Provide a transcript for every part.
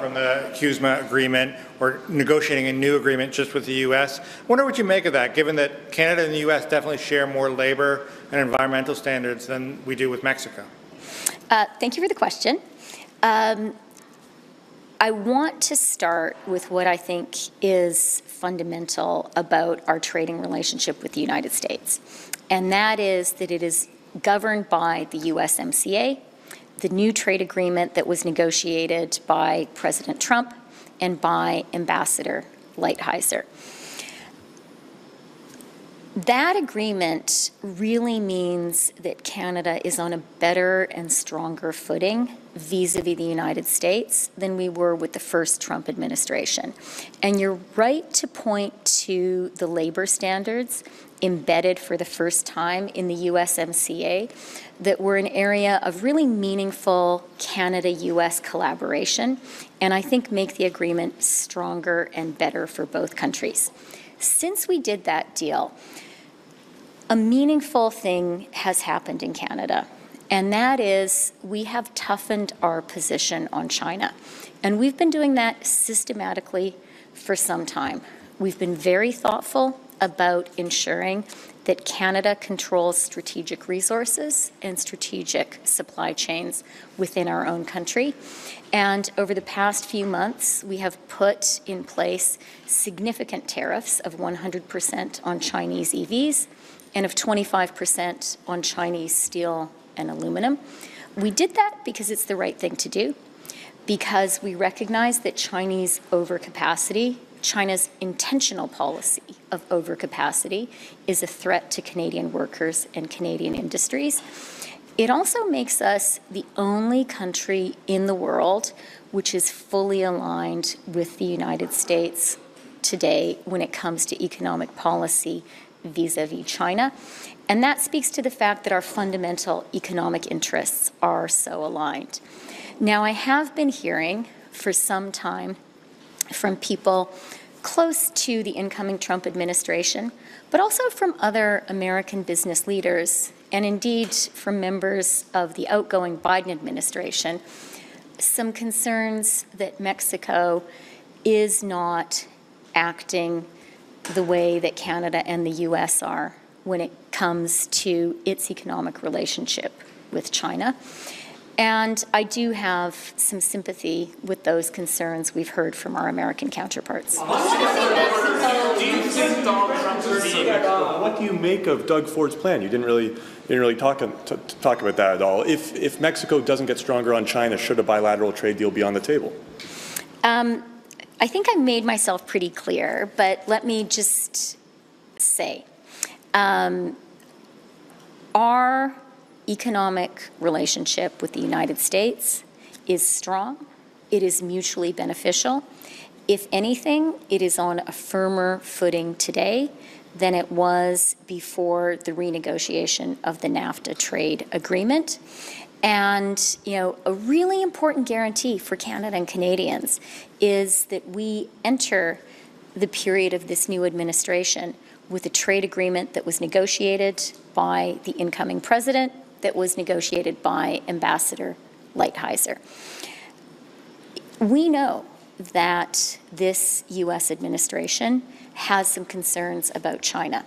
from the CUSMA agreement or negotiating a new agreement just with the U.S. I wonder what you make of that, given that Canada and the U.S. definitely share more labor and environmental standards than we do with Mexico. Thank you for the question. I want to start with what I think is fundamental about our trading relationship with the United States, and that is that it is governed by the USMCA, the new trade agreement that was negotiated by President Trump and by Ambassador Lighthizer. That agreement really means that Canada is on a better and stronger footing vis-a-vis the United States than we were with the first Trump administration. And you're right to point to the labor standards embedded for the first time in the USMCA that were an area of really meaningful Canada-U.S. collaboration, and I think make the agreement stronger and better for both countries. Since we did that deal, a meaningful thing has happened in Canada, and that is we have toughened our position on China. And we've been doing that systematically for some time. We've been very thoughtful about ensuring that Canada controls strategic resources and strategic supply chains within our own country. And over the past few months, we have put in place significant tariffs of 100% on Chinese EVs and of 25% on Chinese steel and aluminum. We did that because it's the right thing to do, because we recognize that Chinese overcapacity, China's intentional policy of overcapacity, is a threat to Canadian workers and Canadian industries. It also makes us the only country in the world which is fully aligned with the United States today when it comes to economic policy vis-a-vis China. And that speaks to the fact that our fundamental economic interests are so aligned. Now, I have been hearing for some time from people close to the incoming Trump administration, but also from other American business leaders, and indeed from members of the outgoing Biden administration, some concerns that Mexico is not acting the way that Canada and the U.S. are when it comes to its economic relationship with China. And I do have some sympathy with those concerns we've heard from our American counterparts. What do you make of Doug Ford's plan? You didn't really talk about that at all. If Mexico doesn't get stronger on China, should a bilateral trade deal be on the table? I think I made myself pretty clear, but let me just say, our economic relationship with the United States is strong. It is mutually beneficial. If anything, it is on a firmer footing today than it was before the renegotiation of the NAFTA trade agreement. And, a really important guarantee for Canada and Canadians is that we enter the period of this new administration with a trade agreement that was negotiated by the incoming president, that was negotiated by Ambassador Lighthizer. We know that this U.S. administration has some concerns about China.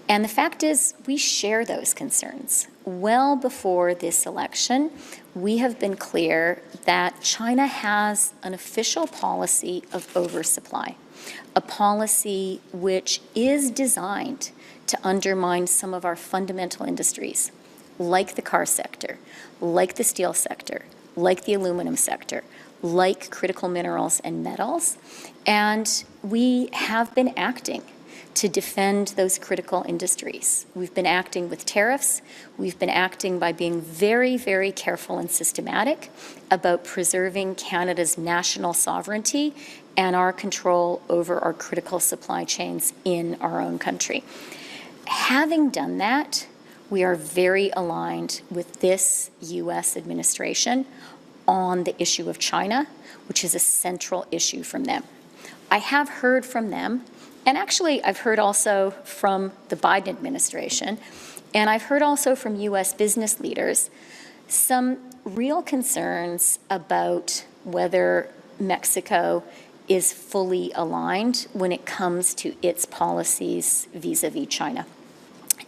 And the fact is, we share those concerns. Well before this election, we have been clear that China has an official policy of oversupply, a policy which is designed to undermine some of our fundamental industries, like the car sector, like the steel sector, like the aluminum sector, like critical minerals and metals. And we have been acting to defend those critical industries. We've been acting with tariffs. We've been acting by being very, very careful and systematic about preserving Canada's national sovereignty and our control over our critical supply chains in our own country. Having done that, we are very aligned with this U.S. administration on the issue of China, which is a central issue from them. I have heard from them, and actually I've heard also from the Biden administration, and I've heard also from U.S. business leaders, some real concerns about whether Mexico is fully aligned when it comes to its policies vis-a-vis China.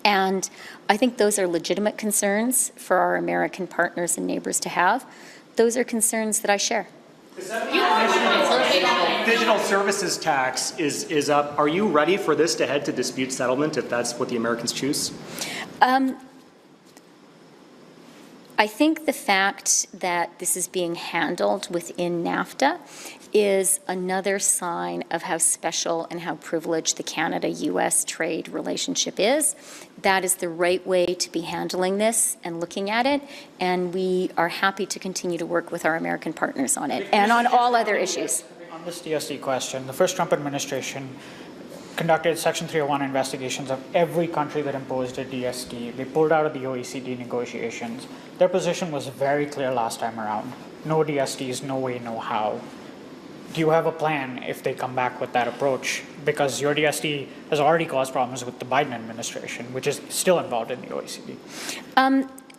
And I think those are legitimate concerns for our American partners and neighbors to have. Those are concerns that I share. Digital services tax is up. Are you ready for this to head to dispute settlement if that's what the Americans choose? I think the fact that this is being handled within NAFTA is another sign of how special and how privileged the Canada-U.S. trade relationship is. That is the right way to be handling this and looking at it, and we are happy to continue to work with our American partners on it and on all other issues. On this DST question, the first Trump administration conducted Section 301 investigations of every country that imposed a DST. They pulled out of the OECD negotiations. Their position was very clear last time around. No DSTs, no way, no how. Do you have a plan if they come back with that approach? Because your DST has already caused problems with the Biden administration, which is still involved in the OECD.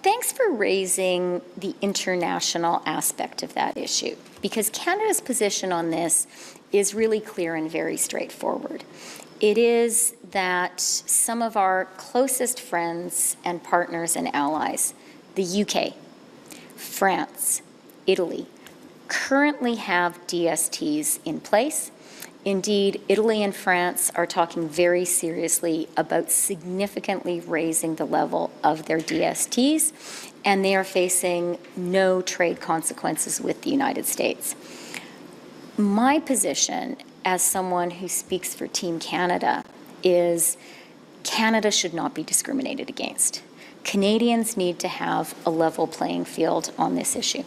Thanks for raising the international aspect of that issue, because Canada's position on this is really clear and very straightforward. It is that some of our closest friends and partners and allies, the UK, France, Italy, currently have DSTs in place. Indeed, Italy and France are talking very seriously about significantly raising the level of their DSTs, and they are facing no trade consequences with the United States. My position as someone who speaks for Team Canada is Canada should not be discriminated against. Canadians need to have a level playing field on this issue.